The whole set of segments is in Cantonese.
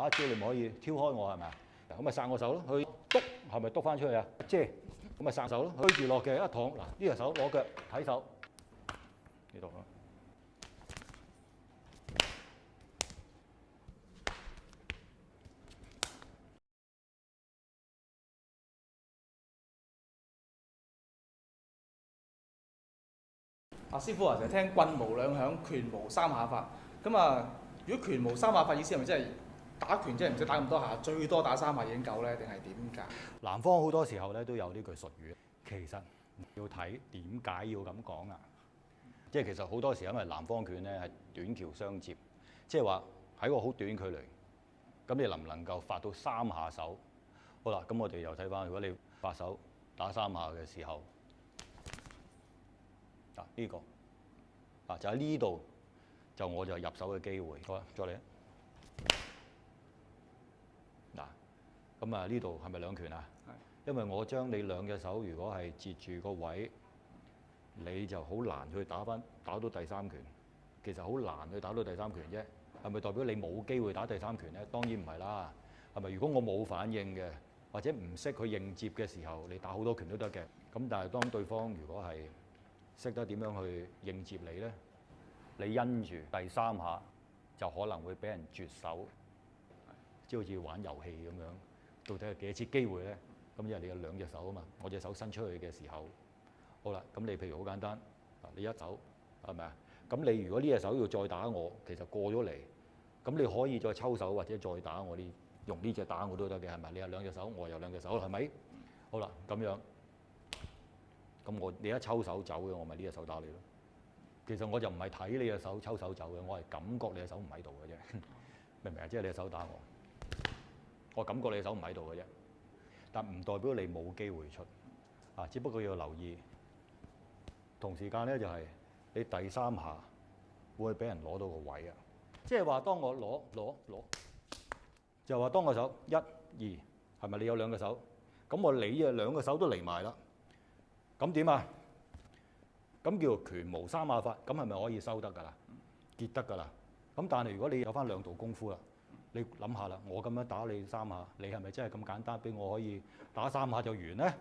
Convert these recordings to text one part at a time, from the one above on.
下一招你咪可以挑開我係咪啊？咁咪散我手咯，去篤係咪篤翻出去啊？遮咁咪散手咯，推住落嘅一躺嗱，呢隻手攞腳睇手呢度咯。師傅啊，成日聽棍無兩響，拳無三下法。咁啊，如果拳無三下法意思係咪即係打拳即係唔使打咁多下，最多打3下已經夠咧？定係點㗎？南方好多時候咧都有呢句術語，其實要睇點解要咁講啊？即係其實好多時因為南方拳咧係短橋相接，即係話喺個好短距離，咁你能唔能夠發到3下手？好啦，咁我哋又睇翻，如果你發手打3下嘅時候。嗱呢個就喺呢度，就我就入手嘅機會。好啦，再嚟嗱，咁啊呢度係咪兩拳啊？因為我將你兩隻手如果係截住個位，你就好難去打到第三拳。其實好難去打到第三拳啫。係咪代表你冇機會打第三拳咧？當然唔係啦。係咪？如果我冇反應嘅，或者唔識去應接嘅時候，你打好多拳都得嘅。咁但係當對方如果係識得點樣去應接你咧，你因住第3下就可能會俾人絕手，即係好似玩遊戲咁樣。到底係幾多次機會咧？咁因為你有兩隻手啊嘛，我隻手伸出去嘅時候，好啦，咁你譬如好簡單，你一手係咪啊？咁你如果呢隻手要再打我，其實過咗嚟，咁你可以再抽手或者再打我啲，用呢隻打我都得嘅，係咪？你有兩隻手，我有兩隻手，係咪？好啦，咁樣。咁你一抽手走嘅，我咪呢隻手打你咯。其實我就唔係睇你隻手抽手走嘅，我係感覺你隻手唔喺度嘅啫，明唔明啊？即係你隻手打我感覺你隻手唔喺度嘅啫，但唔代表你冇機會出啊。只不過要留意，同時間咧就係你第3下會俾人攞到個位啊。即係話當我攞，就話當我手1、2，係咪你有兩個手？咁我你啊兩個手都嚟埋啦。咁點啊？咁叫做拳無三下法，咁係咪可以收得㗎啦？結得㗎啦？咁但係如果你有翻兩道功夫啦，你諗下啦，我咁樣打你3下，你係咪真係咁簡單俾我可以打3下就完咧？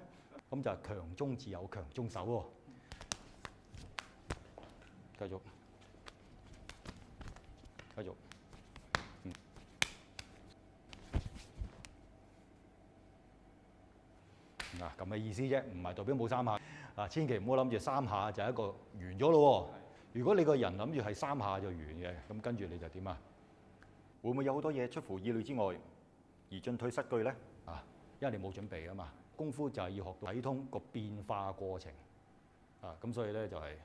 咁就係強中自有強中手喎。繼續。嗱，咁嘅意思啫，唔係代表冇3下。啊，千祈唔好諗住3下就係一個完咗咯喎。如果你個人諗住係3下就完嘅，咁跟住你就點啊？會唔會有好多嘢出乎意料之外而進退失據咧？啊，因為你冇準備啊嘛。功夫就係要學睇通個變化過程。啊，咁所以咧就係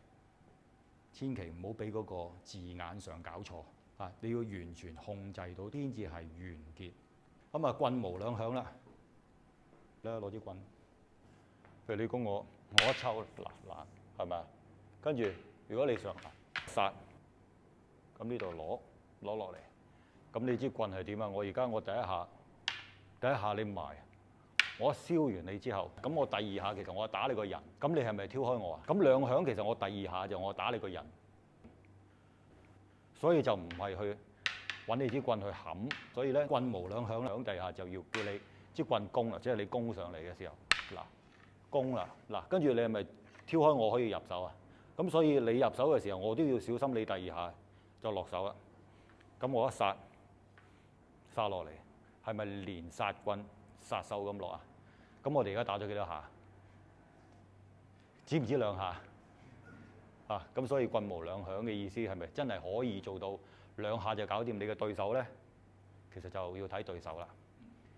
千祈唔好俾嗰個字眼上搞錯。啊，你要完全控制到先至係完結。咁啊，棍無兩響啦。咧攞支棍，譬如你攻我一抽嗱，係咪啊？跟住如果你上殺，咁呢度攞落嚟，咁你支棍係點啊？我第一下你埋，我一燒完你之後，咁我第2下其實我打你個人，咁你係咪挑開我啊？咁兩響其實我第2下就我打你個人，所以就唔係去揾你支棍去冚，所以咧棍無兩響，響第2下就要叫你支棍攻啦，即係你攻上嚟嘅時候，嗱攻啦，嗱跟住你係咪挑開我可以入手啊？咁所以你入手嘅時候，我都要小心你第2下就落手啦。咁我一殺落嚟，係咪連殺棍殺手咁落啊？咁我哋而家打咗幾多下？知唔知2下？啊，咁所以棍無兩響嘅意思係咪真係可以做到2下就搞掂你嘅對手咧？其實就要睇對手啦。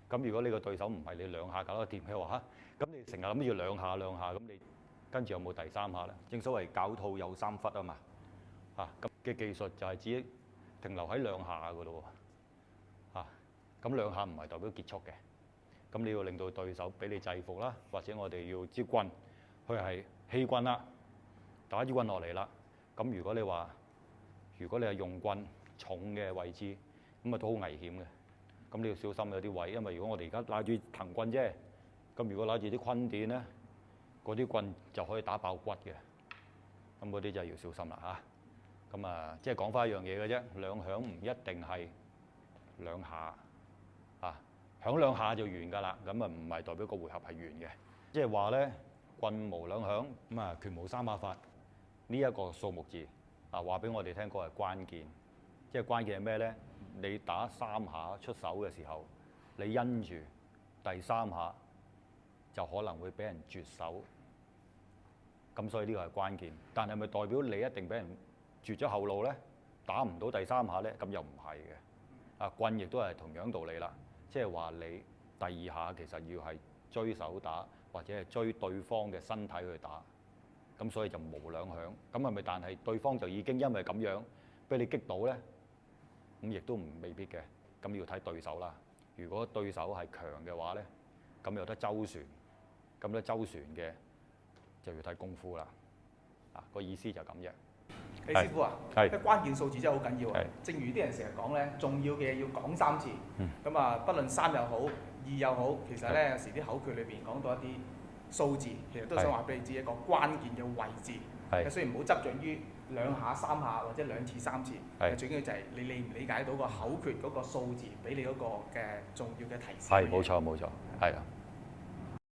咁如果你個對手唔係你2下搞得掂嘅話，咁你成日諗住2下，咁你跟住有冇第3下咧？正所謂狡兔有3窟啊嘛。啊，咁嘅技術就係只停留喺2下㗎咯喎。啊，咁2下唔係代表結束嘅。咁你要令到對手俾你制服啦，或者我哋要支棍，佢係氣棍啦，打支棍落嚟啦。咁如果你係用棍重嘅位置，咁啊都好危險嘅。咁你要小心有啲位，因為如果我哋而家拉住藤棍啫，咁如果拉住啲坤墊咧，嗰啲棍就可以打爆骨嘅。咁嗰啲就要小心啦嚇。咁啊，即係講翻一樣嘢嘅啫，2響唔一定係2下，啊，響兩下就完㗎啦。咁啊唔係代表個回合係完嘅，即係話咧棍無兩響，咁啊拳無三下法呢一個數目字啊，話俾我哋聽嗰係關鍵。即係關鍵係咩咧？你打3下出手嘅時候，你因住第3下就可能會俾人絕手。咁所以呢個係關鍵。但係咪代表你一定俾人絕咗後路咧？打唔到第3下咧？咁又唔係嘅。啊，棍亦都係同樣道理啦。即係話你第2下其實要係追手打，或者係追對方嘅身體去打。咁所以就無兩響。咁係咪？但係對方就已經因為咁樣俾你擊到咧？咁亦都未必嘅。咁要睇對手啦。如果對手係強嘅話咧，咁有得周旋。咁咧周旋嘅就要睇功夫啦。啊，個意思就咁嘅。李師傅啊，係即係關鍵數字真係好緊要啊！正如啲人成日講咧，重要嘅嘢要講3次。咁啊，不論3又好，2又好，其實咧有時啲口訣裏邊講到一啲數字，其實都想話俾你知一個關鍵嘅位置。雖然唔好執着於2下、3下或者2次、3次，最緊要就係你理唔理解到個口訣嗰個數字俾你嗰個嘅重要嘅提示。係冇錯冇錯，係啊。